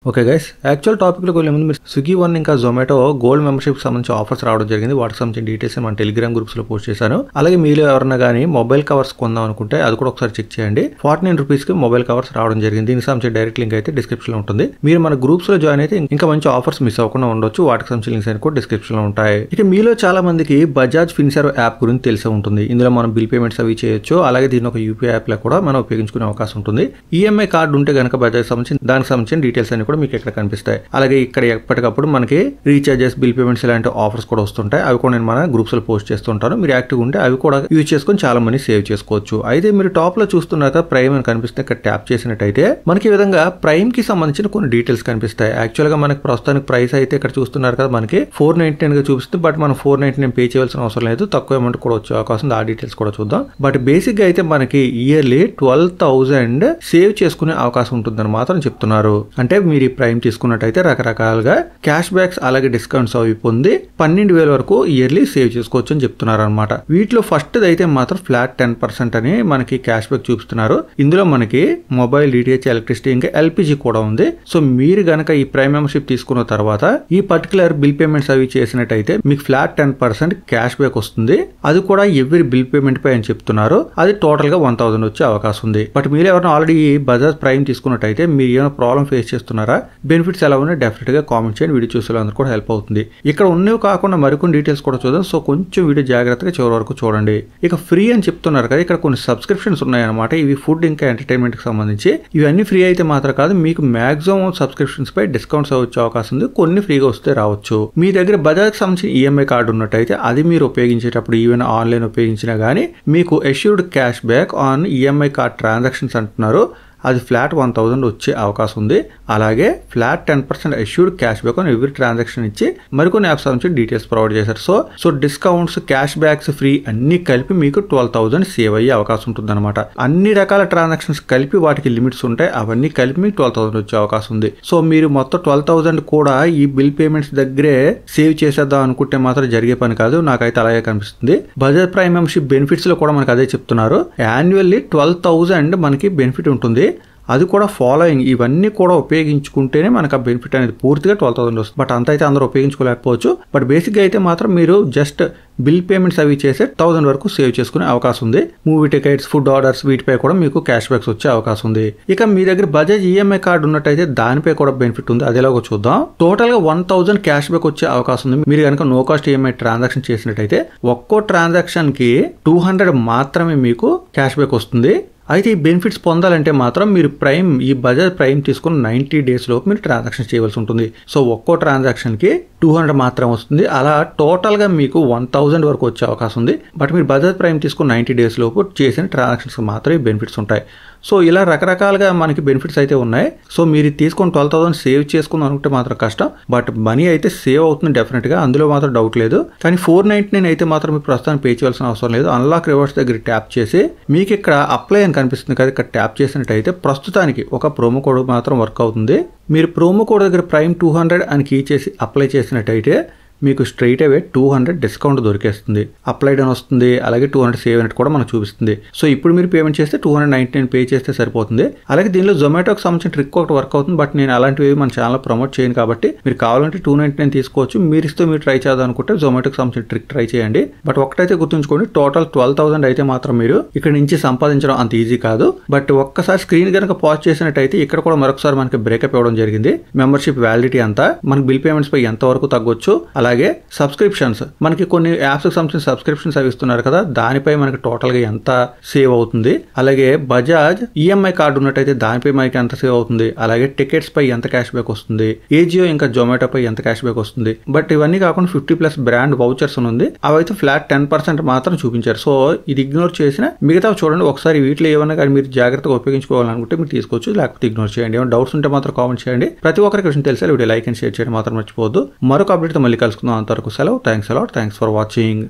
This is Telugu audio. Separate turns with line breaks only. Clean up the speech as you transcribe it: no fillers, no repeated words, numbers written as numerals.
ఓకే గైస్, యాక్చువల్ టాపిక్లోకి వెళ్ళే ముందు మీరు స్విగ్గీ వన్ ఇంకా జొమాటో గోల్డ్ మెంబర్షిప్ సంబంధించి ఆఫర్స్ రావడం జరిగింది. వాటికి సంబంధించిన డీటెయిల్స్ మన టెలిగ్రామ్ గ్రూప్స్లో పోస్ట్ చేశాను. అలాగే మీరు ఎవరైనా కానీ మొబైల్ కవర్స్ కొందాం అనుకుంటే అది కూడా ఒకసారి చెక్ చేయండి. 49 రూపీస్కి మొబైల్ కవర్స్ రావడం జరిగింది. దీనికి సంబంధించిన డైరెక్ట్ లింక్ అయితే డిస్క్రిప్షన్లో ఉంటుంది. మీరు మన గ్రూప్స్లో జాయిన్ అయితే ఇంకా మంచి ఆఫర్స్ మిస్ అవ్వకుండా ఉండొచ్చు. వాటికి సంబంధించిన లింక్స్ అయితే కూడా డిస్క్రిప్షన్లో ఉంటాయి. ఇక మీలో చాలా మందికి బజాజ్ ఫిన్సర్వ్ యాప్ గురించి తెలిసే ఉంటుంది. ఇందులో మనం బిల్ పేమెంట్స్ అవి చేయొచ్చు. అలాగే దీని ఒక యూపీఐ యాప్ లో కూడా మనం ఉపయోగించుకునే అవకాశం ఉంటుంది. ఈఎంఐ కార్డు ఉంటే కనుక బజాజ్ సంబంధించి దానికి సంబంధించిన డీటెయిల్స్ అన్ని కూడా మీకు ఇక్కడ కనిపిస్తాయి. అలాగే ఇక్కడ ఎప్పటికప్పుడు మనకి రీఛార్జెస్, బిల్ పేమెంట్స్ ఇలాంటి ఆఫర్స్ కూడా వస్తుంటాయి. అవి కూడా నేను మన గ్రూప్స్ లో పోస్ట్ చేస్తుంటాను. మీరు యాక్టివ్ ఉంటే అవి కూడా యూజ్ చేసుకొని చాలా మంది సేవ్ చేసుకోవచ్చు. అయితే మీరు టాప్ లో చూస్తున్నాక ప్రైమ్ అని కనిపిస్తే ఇక్కడ ట్యాప్ చేసినట్టయితే మనకి ఈ విధంగా ప్రైమ్ కి సంబంధించిన కొన్ని డీటెయిల్స్ కనిపిస్తాయి. యాక్చువల్ గా మనకి ప్రస్తుతానికి ప్రైస్ అయితే ఇక్కడ చూస్తున్నారు కదా, మనకి 499 గా చూపిస్తుంది. బట్ మనం 499 పే చేయాల్సిన అవసరం లేదు. తక్కువ అమౌంట్ కూడా వచ్చే అవకాశం ఉంది. ఆ డీటెయిల్స్ కూడా చూద్దాం. బట్ బేసిక్ గా అయితే మనకి ఇయర్లీ 12,000 సేవ్ చేసుకునే అవకాశం ఉంటుందని మాత్రం చెప్తున్నారు. అంటే మీరు ఈ ప్రైమ్ తీసుకున్నట్టయితే రకరకాలుగా క్యాష్ బ్యాక్స్ అలాగే డిస్కౌంట్స్ అవి పొంది 12,000 వరకు ఇయర్లీ సేవ్ చేసుకోవచ్చు అని చెప్తున్నారు అనమాట. వీటిలో ఫస్ట్ అయితే మాత్రం ఫ్లాట్ 10% అని మనకి క్యాష్ బ్యాక్ చూపిస్తున్నారు. ఇందులో మనకి మొబైల్, డిటిహెచ్, ఎలక్ట్రిసిటీ ఇంకా ఎల్పిజి కూడా ఉంది. సో మీరు గనక ఈ ప్రైమ్ మెంబర్షిప్ తీసుకున్న తర్వాత ఈ పర్టికులర్ బిల్ పేమెంట్స్ అవి చేసినట్టయితే మీకు ఫ్లాట్ 10% క్యాష్ బ్యాక్ వస్తుంది. అది కూడా ఎవ్రీ బిల్ పేమెంట్ పై అని చెప్తున్నారు. అది టోటల్ గా 1,000 వచ్చే అవకాశం ఉంది. బట్ మీరు ఎవరైనా ఆల్రెడీ బజాజ్ ప్రైమ్ తీసుకున్నట్టయితే మీరు ఏమైనా ప్రాబ్లం ఫేస్ చేస్తున్నారా, బెనిఫిట్స్ ఎలా ఉన్నాయి డెఫినెట్ గా కామెంట్ చేయండి. వీడియో చూసే అందరూ కూడా హెల్ప్ అవుతుంది. ఇక్కడ ఉన్నవి కాకుండా మరికొన్ని డీటెయిల్స్ కూడా చూద్దాం. సో కొంచెం వీడియో జాగ్రత్తగా చివరి వరకు చూడండి. ఇక ఫ్రీ అని చెప్తున్నారు కదా, ఇక్కడ కొన్ని సబ్స్క్రిప్షన్స్ ఉన్నాయన్నమాట. ఇవి ఫుడ్ ఇంకా ఎంటర్టైన్మెంట్ కి సంబంధించి. ఇవన్నీ ఫ్రీ అయితే మాత్రం కాదు, మీకు మాక్సిమం సబ్స్క్రిప్షన్స్ పై డిస్కౌంట్స్ వచ్చే అవకాశం ఉంది. కొన్ని ఫ్రీగా వస్తే రావచ్చు. మీ దగ్గర బజాజ్ సంబంధించిన ఈఎంఐ కార్డు ఉన్నట్టయితే అది మీరు ఉపయోగించేటప్పుడు ఈవెన్ ఆన్లైన్ ఉపయోగించినా గానీ మీకు assured cash back on EMI card transactions అంటున్నారు. అది ఫ్లాట్ 1,000 వచ్చే అవకాశం ఉంది. అలాగే flat 10% assured cash back on every transaction ఇచ్చి మరికొన్ని యాప్స్ నుంచి డీటెయిల్స్ ప్రొవైడ్ చేశారు. So discounts, cash backs free అన్ని కలిపి మీకు 12,000 సేవ్ అయ్యే అవకాశం ఉంటుంది అనమాట. అన్ని రకాల ట్రాన్సాక్షన్స్ కలిపి వాటికి లిమిట్స్ ఉంటాయి. అవన్నీ కలిపి మీకు 12,000 వచ్చే అవకాశం ఉంది. సో మీరు మొత్తం 12,000 కూడా ఈ బిల్ పేమెంట్స్ దగ్గరే సేవ్ చేసేద్దాం అనుకుంటే మాత్రం జరిగే పని కాదు. నాకైతే అలాగే కనిపిస్తుంది. బజాజ్ ప్రైమ్ మెంబర్షిప్ బెనిఫిట్స్ లో కూడా మనకు అదే చెప్తున్నారు. యాన్యువల్లీ 12,000 మనకి బెనిఫిట్ ఉంటుంది. అది కూడా ఫాలోయింగ్ ఇవన్నీ కూడా ఉపయోగించుకుంటేనే మనకు ఆ బెనిఫిట్ అనేది పూర్తిగా 12,000 వస్తుంది. బట్ అంత అయితే అందరూ ఉపయోగించుకోలేకపోవచ్చు. బట్ బేసిక్ గా అయితే మాత్రం మీరు జస్ట్ బిల్ పేమెంట్స్ అవి చేసే 1,000 వరకు సేవ్ చేసుకునే అవకాశం ఉంది. మూవీ టికెట్స్, ఫుడ్ ఆర్డర్స్ వీటిపై కూడా మీకు క్యాష్ బ్యాక్స్ వచ్చే అవకాశం ఉంది. ఇక మీ దగ్గర బజాజ్ ఈఎంఐ కార్డు ఉన్నట్టయితే దానిపై కూడా బెనిఫిట్ ఉంది. అదేలాగో చూద్దాం. టోటల్ గా 1,000 క్యాష్ బ్యాక్ వచ్చే అవకాశం ఉంది. మీరు కనుక నో కాస్ట్ ఈఎంఐ ట్రాన్సాక్షన్ చేసినట్టయితే ఒక్కో ట్రాన్సాక్షన్ కి 200 మాత్రమే మీకు క్యాష్ బ్యాక్ వస్తుంది. అయితే ఈ బెనిఫిట్స్ పొందాలంటే మాత్రం మీరు ఈ బజాజ్ ప్రైమ్ తీసుకుని 90 days లోపు మీరు ట్రాన్సాక్షన్ చేయవలసి ఉంటుంది. సో ఒక్కో ట్రాన్సాక్షన్ కి 200 మాత్రం వస్తుంది. అలా టోటల్ గా మీకు 1,000 వరకు వచ్చే అవకాశం ఉంది. బట్ మీరు బజాజ్ ప్రైమ్ తీసుకుని 90 days లోపు చేసిన ట్రాన్సాక్షన్స్ మాత్రమే బెనిఫిట్స్ ఉంటాయి. సో ఇలా రకరకాలుగా మనకి బెనిఫిట్స్ అయితే ఉన్నాయి. సో మీరు తీసుకొని 12,000 సేవ్ చేసుకుందాం అనుకుంటే మాత్రం కష్టం. బట్ మనీ అయితే సేవ్ అవుతుంది డెఫినెట్ గా, అందులో మాత్రం డౌట్ లేదు. కానీ 499 అయితే మాత్రం మీరు ప్రస్తుతానికి పే చేయాల్సిన అవసరం లేదు. అన్లాక్ రివార్డ్స్ దగ్గర ట్యాప్ చేసి మీకు ఇక్కడ అప్లై అని కనిపిస్తుంది కదా, ఇక్కడ ట్యాప్ చేసినట్టయితే ప్రస్తుతానికి ఒక ప్రోమో కోడ్ మాత్రం వర్క్ అవుతుంది. మీరు ప్రోమో కోడ్ దగ్గర ప్రైమ్ 200 అని కీ చేసి అప్లై చేసినట్టయితే మీకు స్ట్రైట్ అవే 200 డిస్కౌంట్ దొరికేస్తుంది. అప్లైడ్ అని వస్తుంది. అలాగే 200 సేవ్ అయినట్టు కూడా మనకు చూపిస్తుంది. సో ఇప్పుడు మీరు పేమెంట్ చేస్తే 299 పే చేస్తే సరిపోతుంది. అలాగే దీనిలో జొమాటోకి సంబంధించిన ట్రిక్ ఒకటి వర్క్ అవుతుంది. బట్ నేను అలాంటివి మన ఛానల్ ప్రమోట్ చేయను కాబట్టి మీరు కావాలంటే 299 తీసుకోవచ్చు. మీరు ట్రై చేద్దాం అనుకుంటే జొమాటోకి సంబంధించిన ట్రిక్ ట్రై చేయండి. బట్ ఒకటైతే గుర్తుంచుకోండి, టోటల్ 12,000 అయితే మాత్రం మీరు ఇక్కడ నుంచి సంపాదించడం అంత ఈజీ కాదు. బట్ ఒక్కసారి స్క్రీన్ కనుక పాజ్ చేసినట్టయితే ఇక్కడ కూడా మరొకసారి మనకి బ్రేకప్ ఇవ్వడం జరిగింది. మెంబర్షిప్ వ్యాలిడిటీ అంతా, మనకి బిల్ పేమెంట్స్ పై ఎంత వరకు తగ్గొచ్చు, అలాగే సబ్స్క్రిప్షన్స్ మనకి కొన్ని యాప్స్ కి సంబంధించిన సబ్స్క్రిప్షన్స్ అవి ఇస్తున్నారు కదా, దానిపై మనకి టోటల్ గా ఎంత సేవ్ అవుతుంది, అలాగే బజాజ్ ఈఎంఐ కార్డు ఉన్నట్టయితే దానిపై మనకి ఎంత సేవ్ అవుతుంది, అలాగే టికెట్స్ పై ఎంత క్యాష్ బ్యాక్ వస్తుంది, ఏజియో ఇంకా జొమాటో పై ఎంత క్యాష్ బ్యాక్ వస్తుంది. బట్ ఇవన్నీ కాకుండా 50+ బ్రాండ్ వౌచర్స్ ఉంది. అవైతే ఫ్లాట్ 10% మాత్రం చూపించారు. సో ఇది ఇగ్నోర్ చేసిన మిగతా చూడండి. ఒకసారి వీటిలో ఏమన్నా కానీ మీరు జాగ్రత్తగా ఉపయోగించుకోవాలనుకుంటే మీరు తీసుకోవచ్చు, లేకపోతే ఇగ్నోర్ చేయండి. ఏమైనా డౌట్స్ ఉంటే మాత్రం కామెంట్ చేయండి. ప్రతి ఒక్కరికి విషయం తెలిసే వీడియో లైక్ అండ్ షేర్ చేయడం మాత్రం మర్చిపోవద్దు. మరొక అప్డేట్ తో మళ్ళీ కలుసుకుందాం. అంతవరకు సెలవు. Thanks a lot. Thanks for watching.